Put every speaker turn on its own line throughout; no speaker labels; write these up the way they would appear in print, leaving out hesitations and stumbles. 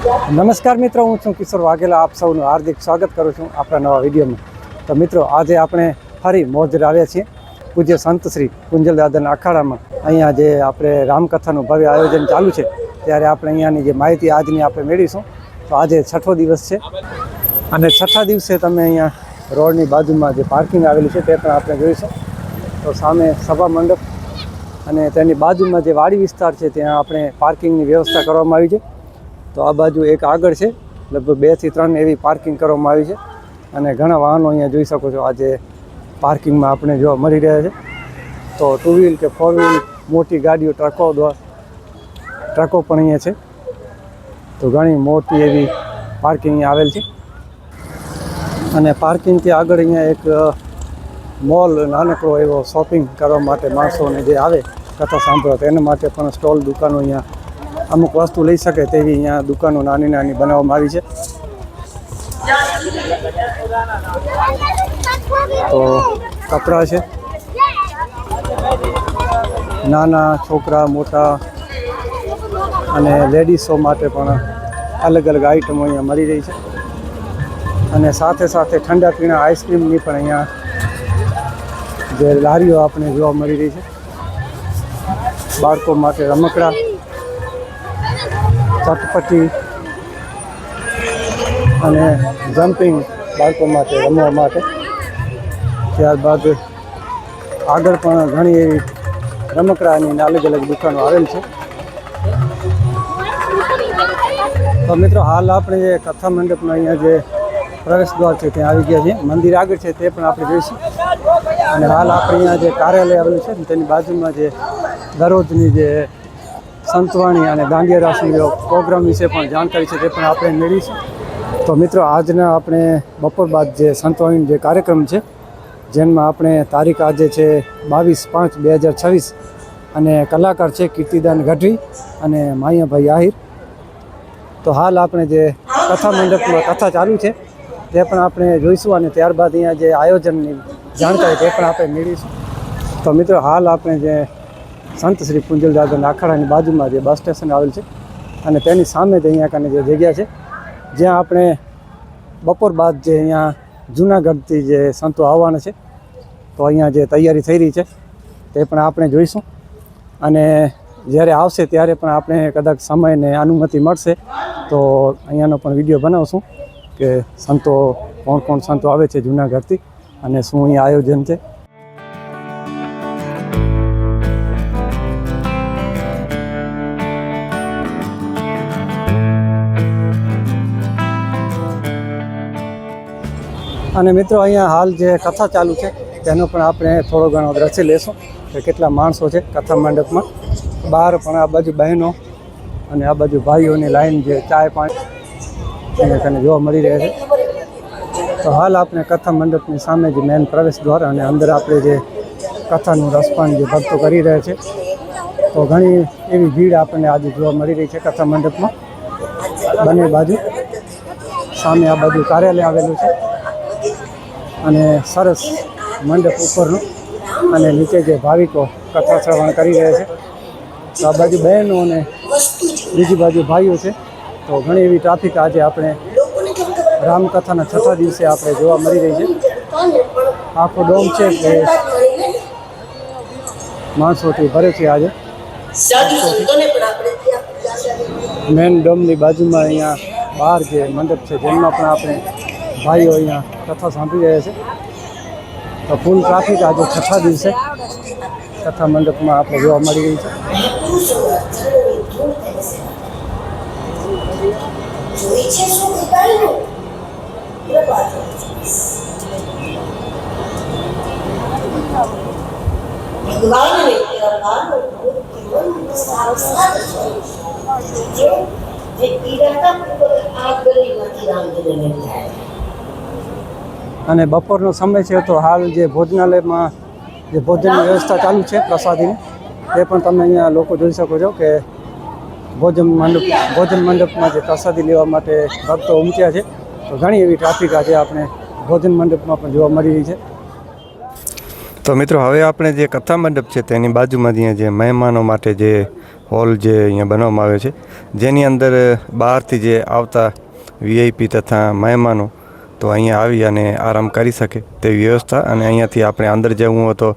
નમસ્કાર મિત્રો, હું છું કિશોર વાઘેલા. આપ સૌનું હાર્દિક સ્વાગત કરું છું આપણા નવા વિડીયોમાં. તો મિત્રો, આજે આપણે ફરી મોજર આવ્યા છીએ પૂજ્ય સંત શ્રી કુંજલ દાદાના અખાડામાં. અહીંયા જે આપણે રામકથાનું ભવ્ય આયોજન ચાલુ છે, ત્યારે આપણે અહીંયાની જે માહિતી આજની આપણે મેળવીશું. તો આજે છઠ્ઠો દિવસ છે અને છઠ્ઠા દિવસે તમે અહીંયા રોડની બાજુમાં જે પાર્કિંગ આવેલી છે તે પણ આપણે જોઈશું. તો સામે સભા મંડપ અને તેની બાજુમાં જે વાડી વિસ્તાર છે ત્યાં આપણે પાર્કિંગની વ્યવસ્થા કરવામાં આવી છે. તો આ બાજુ એક આગળ છે, લગભગ 2 થી 3 એવી પાર્કિંગ કરવામાં આવી છે અને ઘણા વાહનો અહીંયા જોઈ શકો છો આજે પાર્કિંગમાં આપણે જોવા મળી રહ્યા છે. તો 2 વ્હીલ કે 4 વ્હીલ મોટી ગાડીઓ, ટ્રકો પણ અહીંયા છે. તો ઘણી મોટી એવી પાર્કિંગ અહીંયા આવેલ છે અને પાર્કિંગથી આગળ અહીંયા એક મોલ, નાનકડો એવો શોપિંગ કરવા માટે માણસોને જે આવે કથા સાંભળવા, તેના માટે પણ સ્ટોલ, દુકાનો અહીંયા અમુક વસ્તુ લઈ શકે તેવી અહીંયા દુકાનો નાની નાની બનાવવામાં આવી છે. તો કપડાં છે, નાના છોકરા, મોટા અને લેડીઝો માટે પણ અલગ અલગ આઈટમો અહીંયા મળી રહી છે. અને સાથે સાથે ઠંડા પીણા, આઈસ્ક્રીમની પણ અહીંયા જે લારીઓ આપણે જોવા મળી રહી છે. બાળકો માટે રમકડા, ચટપટી અને જમ્પિંગ બાળકો માટે રમવા માટે. ત્યારબાદ આગળ પણ ઘણી એવી રમકડાની અલગ અલગ દુકાનો આવેલ છે. તો મિત્રો, હાલ આપણે જે કથા મંડપમાં અહીંયા જે પ્રવેશ દ્વાર છે ત્યાં આવી ગયા છીએ. મંદિર આગળ છે તે પણ આપણે જોઈશું. અને હાલ આપણે અહીંયા જે કાર્યાલય આવેલું છે તેની બાજુમાં જે દરરોજની જે સંતવાણી અને દાંડિયા રાસની પ્રોગ્રામ વિશે પણ જાણકારી છે તે પણ આપણે મેળવીશું. તો મિત્રો, આજના આપણે બપોર બાદ જે સંતવાણીનો જે કાર્યક્રમ છે, જેમાં આપણે તારીખ આજે છે 22/5/2026 અને કલાકાર છે કીર્તિદાન ગઢવી અને માયાભાઈ આહિર. તો હાલ આપણે જે કથા મંડપમાં કથા ચાલુ છે તે પણ આપણે જોઈશું અને ત્યારબાદ અહીંયા જે આયોજનની જાણકારી તે પણ આપણે મેળવીશું. તો મિત્રો, હાલ આપણે જે સંત શ્રી કુંજલ દાદાના અખાડાની બાજુમાં જે બસ સ્ટેશન આવેલ છે અને તેની સામે જ અહીંયા કને જે જગ્યા છે જ્યાં આપણે બપોર બાદ જે અહીંયા જૂનાગઢથી જે સંતો આવવાના છે, તો અહીંયા જે તૈયારી થઈ રહી છે તે પણ આપણે જોઈશું. અને જ્યારે આવશે ત્યારે પણ આપણે કદાચ સમયને અનુમતિ મળશે તો અહીંયાનો પણ વિડીયો બનાવશું કે સંતો કોણ સંતો આવે છે જૂનાગઢથી અને શું અહીંયા આયોજન છે. અને મિત્રો, અહીંયા હાલ જે કથા ચાલુ છે તેનો પણ આપણે થોડો ઘણો દ્રશ્ય લેશું કે કેટલા માણસો છે કથા મંડપમાં. બહાર પણ આ બાજુ બહેનો અને આ બાજુ ભાઈઓની લાઈન જે ચાય પાણી એને તને જોવા મળી રહે છે. તો હાલ આપણે કથા મંડપની સામે જે મેન પ્રવેશ દ્વાર અને અંદર આપણે જે કથાનું રસપાન જે ભક્તો કરી રહ્યા છે, તો ઘણી એવી ભીડ આપણને આજે જોવા મળી રહી છે કથા મંડપમાં. બંને બાજુ સામે આ બાજુ કાર્યાલય આવેલું છે અને સરસ મંડપ ઉપરનું અને નીચે જે ભાવિકો કથા શ્રવણ કરી રહ્યા છે. તો આ બાજુ બહેનો અને બીજી બાજુ ભાઈઓ છે. તો ઘણી એવી ટ્રાફિક આજે આપણે રામકથાના છઠ્ઠા દિવસે આપણે જોવા મળી રહી છે. આખો ડોમ છે કે માણસોથી ભરે છે આજે. મેન ડોમની બાજુમાં અહીંયા બહાર જે મંડપ છે જેમાં પણ આપણે ભાઈઓ અહીંયા કથા સાંભળી રહ્યા છે. તો ફૂલ ટ્રાફિક આજે છઠ્ઠા દિવસે કથા મંડપમાં આપણે જોવા મળી રહી છે. અને બપોરનો સમય છે તો હાલ જે ભોજનાલયમાં જે ભોજનની વ્યવસ્થા ચાલુ છે પ્રસાદીની, તે પણ તમે અહીંયા લોકો જોઈ શકો છો કે ભોજન મંડપમાં જે પ્રસાદી લેવા માટે ભક્તો ઉમટ્યા છે. તો ઘણી એવી ટ્રાફિક આજે આપણે ભોજન મંડપમાં પણ જોવા મળી રહી છે. તો મિત્રો, હવે આપણે જે કથા મંડપ છે તેની બાજુમાં અહીંયા જે મહેમાનો માટે જે હોલ જે અહીંયા બનાવવામાં આવે છે
જેની અંદર બહારથી જે આવતા વીઆઈપી તથા મહેમાનો તો અહીંયા આવી અને આરામ કરી શકે તેવી વ્યવસ્થા, અને અહીંયાથી આપણે અંદર જવું હોય તો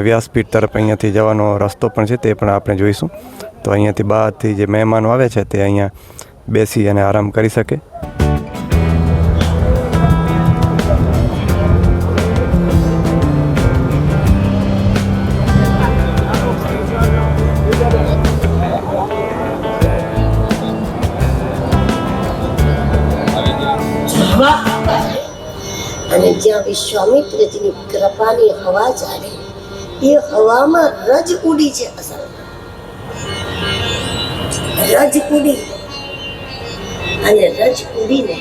વ્યાસપીઠ તરફ અહીંયાથી જવાનો રસ્તો પણ છે, તે પણ આપણે જોઈશું. તો અહીંયાથી બહારથી જે મહેમાનો આવે છે તે અહીંયા બેસી અને આરામ કરી શકે.
અને જ્યાં વિશ્વામિત્રજીની કૃપાની હવા ચાલે એ હવામાં રજ ઉડી છે. અસલ રજ ઉડી અને રજ ઉડીને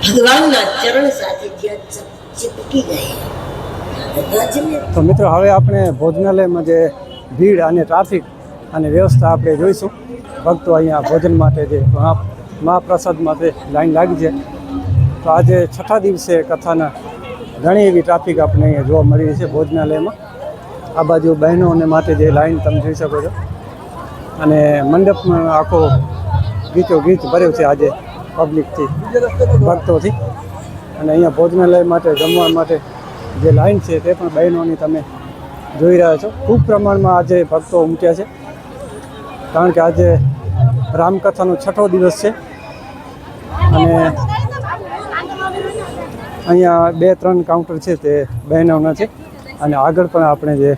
ભગવાનના ચરણ સાથે જ્યાં ચીપકી ગઈ રજને.
તો મિત્રો હવે આપણે ભોજનાલયમાં જે ભીડ અને ટ્રાફિક અને વ્યવસ્થા આપણે જોઈશું. ભક્તો અહીંયા ભોજન માટે જે મહાપ્રસાદ માટે લાઈન લાગી છે. તો આજે છઠ્ઠા દિવસે કથાના ઘણી એવી ટ્રાફિક આપણે અહીંયા જોવા મળી રહી છે ભોજનાલયમાં. આ બાજુ બહેનોને માટે જે લાઈન તમે જોઈ શકો છો, અને મંડપમાં આખો ગીચો ગીચ ભર્યો છે આજે પબ્લિકથી, ભક્તોથી. અને અહીંયા ભોજનાલય માટે જમવા માટે જે લાઈન છે તે પણ બહેનોની તમે જોઈ રહ્યા છો. ખૂબ પ્રમાણમાં આજે ભક્તો ઉમટ્યા છે, કારણ કે આજે રામકથાનો છઠ્ઠો દિવસ છે. અને અહીંયા 2-3 કાઉન્ટર છે તે બહેનોના છે, અને આગળ પણ આપણે જે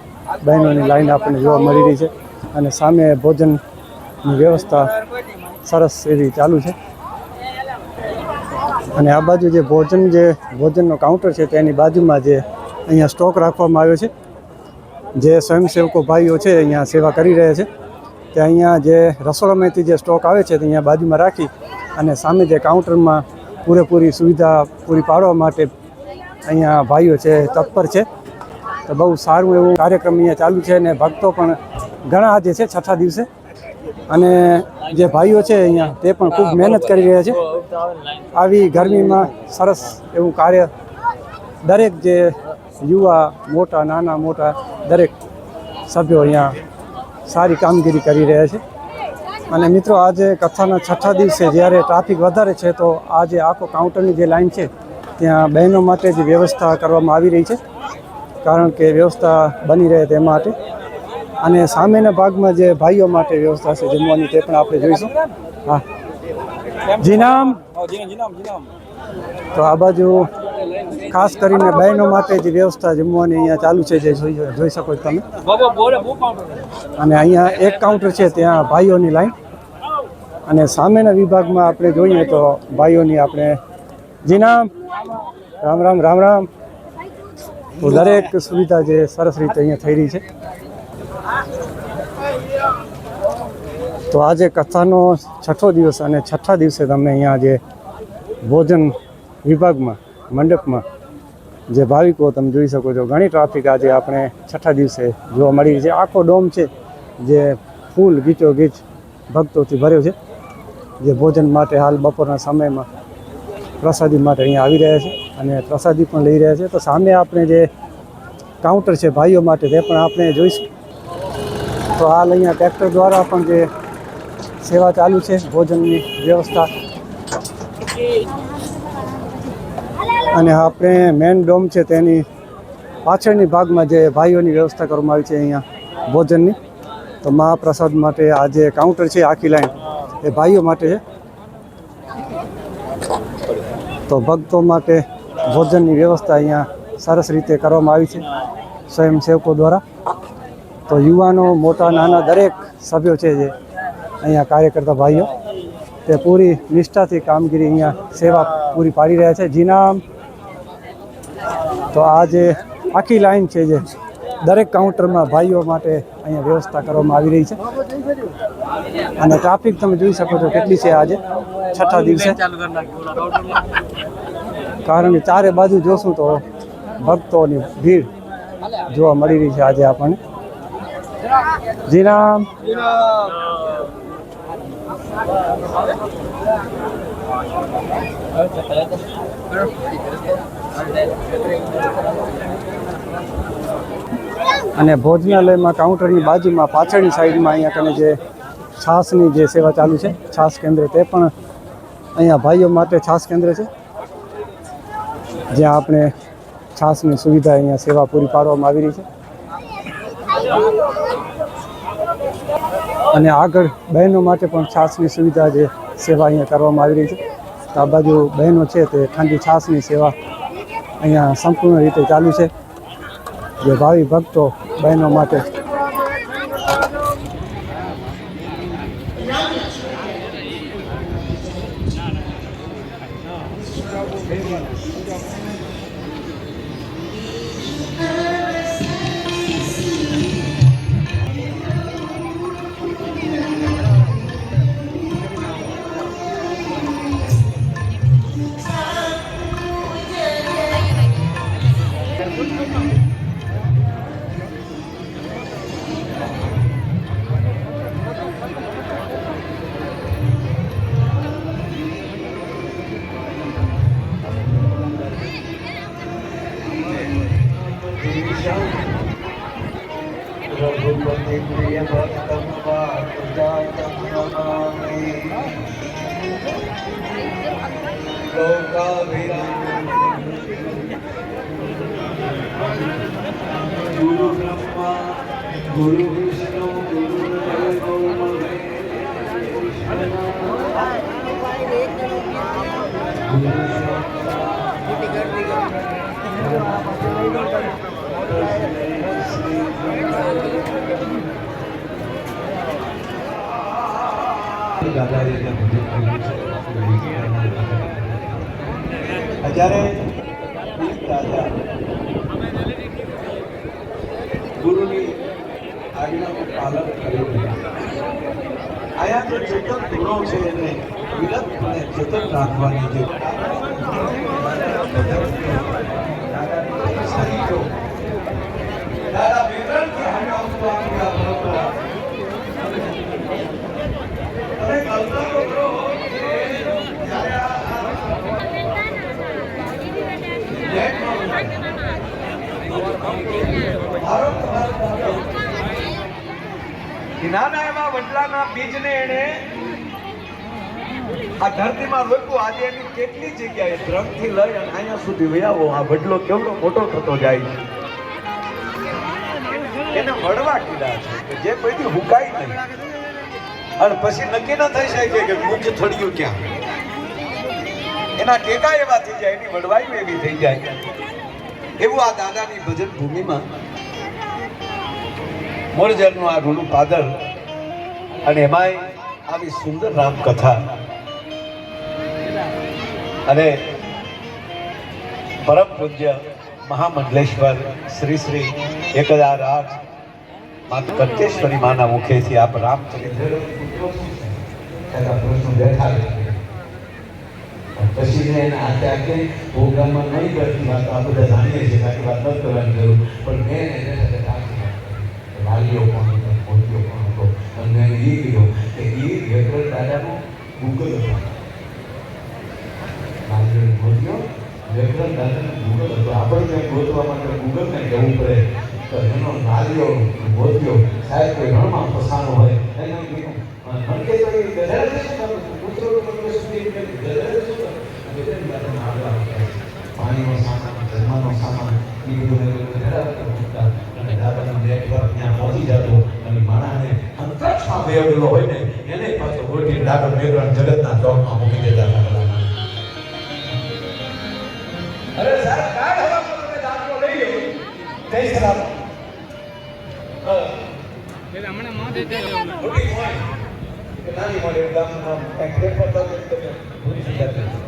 બહેનોની લાઈન આપણને જોવા મળી રહી છે. અને સામે ભોજનની વ્યવસ્થા સરસ એવી ચાલુ છે. અને આ બાજુ જે ભોજનનો કાઉન્ટર છે તેની બાજુમાં જે અહીંયા સ્ટોક રાખવામાં આવ્યો છે. જે સ્વયંસેવકો ભાઈઓ છે અહીંયા સેવા કરી રહ્યા છે, તે અહીંયા જે રસોડામાંથી જે સ્ટોક આવે છે તે અહીંયા બાજુમાં રાખી અને સામે જે કાઉન્ટરમાં પૂરેપૂરી સુવિધા પૂરી પાડવા માટે અહીંયા ભાઈઓ છે તત્પર છે. તો બહુ સારું એવું કાર્યક્રમ અહીંયા ચાલુ છે, અને ભક્તો પણ ઘણા આજે છે છઠ્ઠા દિવસે. અને જે ભાઈઓ છે અહીંયા તે પણ ખૂબ મહેનત કરી રહ્યા છે. આવી ગરમીમાં સરસ એવું કાર્ય દરેક જે યુવા મોટા નાના મોટા દરેક સભ્યો અહીંયા સારી કામગીરી કરી રહ્યા છે. અને મિત્રો આજે કથાના છઠ્ઠા દિવસે જ્યારે ટ્રાફિક વધારે છે, તો આજે આખો કાઉન્ટરની જે લાઈન છે ત્યાં બહેનો માટે જ વ્યવસ્થા કરવામાં આવી રહી છે, કારણ કે વ્યવસ્થા બની રહે તે માટે. અને સામેના ભાગમાં જે ભાઈઓ માટે વ્યવસ્થા છે જમવાની, તે પણ આપણે જોઈશું. હા જીનામ. તો આ બાજુ ખાસ કરીને બહેનો માટે જે વ્યવસ્થા જમવાની અહીંયા ચાલુ છે, જે જોઈ શકો છો તમે. અને અહીંયા એક કાઉન્ટર છે ત્યાં ભાઈઓની લાઈન, અને સામેના વિભાગમાં આપણે જોઈએ તો ભાઈઓની આપણે જીનામ રામ રામ રામ રામ. તો દરેક સુવિધા જે સરસ રીતે અહીંયા થઈ રહી છે. તો આજે કથાનો છઠ્ઠો દિવસ, અને છઠ્ઠા દિવસે તમે અહીંયા જે ભોજન વિભાગમાં મંડપમાં જે ભાવિકો તમે જોઈ શકો છો, ઘણી ટ્રાફિક આજે આપણે છઠ્ઠા દિવસે જોવા મળી રહી છે. આખો ડોમ છે જે ફૂલ ગીચો ગીચ ભક્તોથી ભર્યો છે, જે ભોજન માટે હાલ બપોરના સમયમાં પ્રસાદી માટે અહીંયા આવી રહ્યા છે અને પ્રસાદી પણ લઈ રહ્યા છે. તો સામે આપણે જે કાઉન્ટર છે ભાઈઓ માટે તે પણ આપણે જોઈશું. તો હાલ અહીંયા ટ્રેક્ટર દ્વારા પણ જે સેવા ચાલુ છે ભોજનની વ્યવસ્થા. અને આપણે મેન ડોમ છે તેની પાછળની ભાગમાં જે ભાઈઓની વ્યવસ્થા કરવામાં આવી છે અહીંયા ભોજનની. તો મહાપ્રસાદ માટે આ જે કાઉન્ટર છે આખી લાઈન એ ભાઈઓ માટે છે. તો ભક્તો માટે ભોજનની વ્યવસ્થા અહીંયા સરસ રીતે કરવામાં આવી છે સ્વયંસેવકો દ્વારા. તો યુવાનો મોટા નાના દરેક સભ્યો છે જે અહીંયા કાર્ય કરતા ભાઈઓ, તે પૂરી નિષ્ઠાથી કામગીરી અહીંયા સેવા પૂરી પાડી રહ્યા છે. જીનામ. તો આ જે આખી લાઈન છે જે દરેક કાઉન્ટરમાં ભાઈઓ માટે અહીંયા વ્યવસ્થા કરવામાં આવી રહી છે. અને ટ્રાફિક તમે જોઈ શકો છો કેટલી છે આજે છઠ્ઠા દિવસે, કારણ કે ચારે બાજુ જોશું તો ભક્તોની ભીડ જોવા મળી રહી છે આજે આપણને. જીનામ. અને ભોજનાલયમાં કાઉન્ટરની બાજુમાં પાછળની સાઈડમાં અહીંયા કને જે છાશની જે સેવા ચાલુ છે છાશ કેન્દ્ર તે પણ અહીંયા ભાઈઓ માટે છાશ કેન્દ્ર છે જ્યાં આપણે છાશની સુવિધા અહીંયા સેવા પૂરી પાડવામાં આવી રહી છે અને આગળ બહેનો માટે પણ છાશની સુવિધા જે સેવા અહીંયા કરવામાં આવી રહી છે તો આ બાજુ બહેનો છે તે ખાંડી છાશની સેવા અહીંયા સંપૂર્ણ રીતે ચાલુ છે જે ભાવિ ભક્તો બહેનો માટે
रघुपति प्रिय भक्तम वासुदेवं नमामि लोकाभिरामं गुरु ब्रह्मा गुरु विष्णु गुरुदेवो અત્યારે ગુરુની આજ્ઞાનું પાલન કર્યું. આયા જે ચેતન ગુણો છે એને વિલક્ષપણે ચેતન રાખવાની છે. દાદા વિતરણથી હામે આવતું આપણી આ પરંપરા તમે કલ્પના તો કરો નાના એવા વડલાના બીજને એને આ ધરતીમાં રોપ્યું. આજે એની કેટલી જગ્યાએ ધ્રમથી લઈ અને અહીંયા સુધી વયાવો આ વડલો કેવડો મોટો થતો જાય છે. એને વડવા કીધા છે જે કોઈથી હુકાય નહીં અને પછી નક્કી ન થઈ શકે કે મુખ્ય થડિયું ક્યાં. એના ટેકા એવા થઈ જાય, એની વડવાયું એવી થઈ જાય. એવું આ દાદાની ભજન ભૂમિમાં મોરજરનું આ રૂડું પાદર અને એમાંય આવી સુંદર રામકથા અને પરમ પૂજ્ય મહામંડલેશ્વર શ્રી શ્રી 1008 માતા કંકેશ્વરી માના મુખેથી આપ રામચરિત્ર પછી એને આખે પ્રોગ્રામમાં નહીં કરતી વાત આપણે બધા જાણીએ છીએ, બાકી વાત ન કરવાની જરૂર. પણ મેં એને વાલીઓ પણ હતો, મોતીઓ પણ હતો અને મેં એ કીધું કે એ વેકરણ દાદાનો ગૂગલ હતો. વાલીઓ મોતીઓ વેકરણ દાદાનો ગૂગલ હતો. આપણે ત્યાં ગોતવા માટે ગૂગલને જવું પડે તો એનો નાલીઓ મોતીઓ સાહેબ કોઈ રણમાં ફસાણો હોય એને કીધું મનકે તો એ ગધેડા છે પુત્રો પાણીનો સામાન, ધર્મનો સામાન એ બધું અને દાદાનું નેટવર્ક ત્યાં પહોંચી જતો અને માણાને અંતરિક્ષમાં બેવડેલો હોય ને એને પાછો ગોઠી દાદા મેઘરણ જગતના ચોકમાં મૂકી દેતા હતા. અરે સાહેબ કાઢ હવા પર તમે દાખલો લઈ લો કઈ સલાહ હમણાં માં દે નાની મોડે ગામમાં એક પેપર તો તમે ભૂલી જતા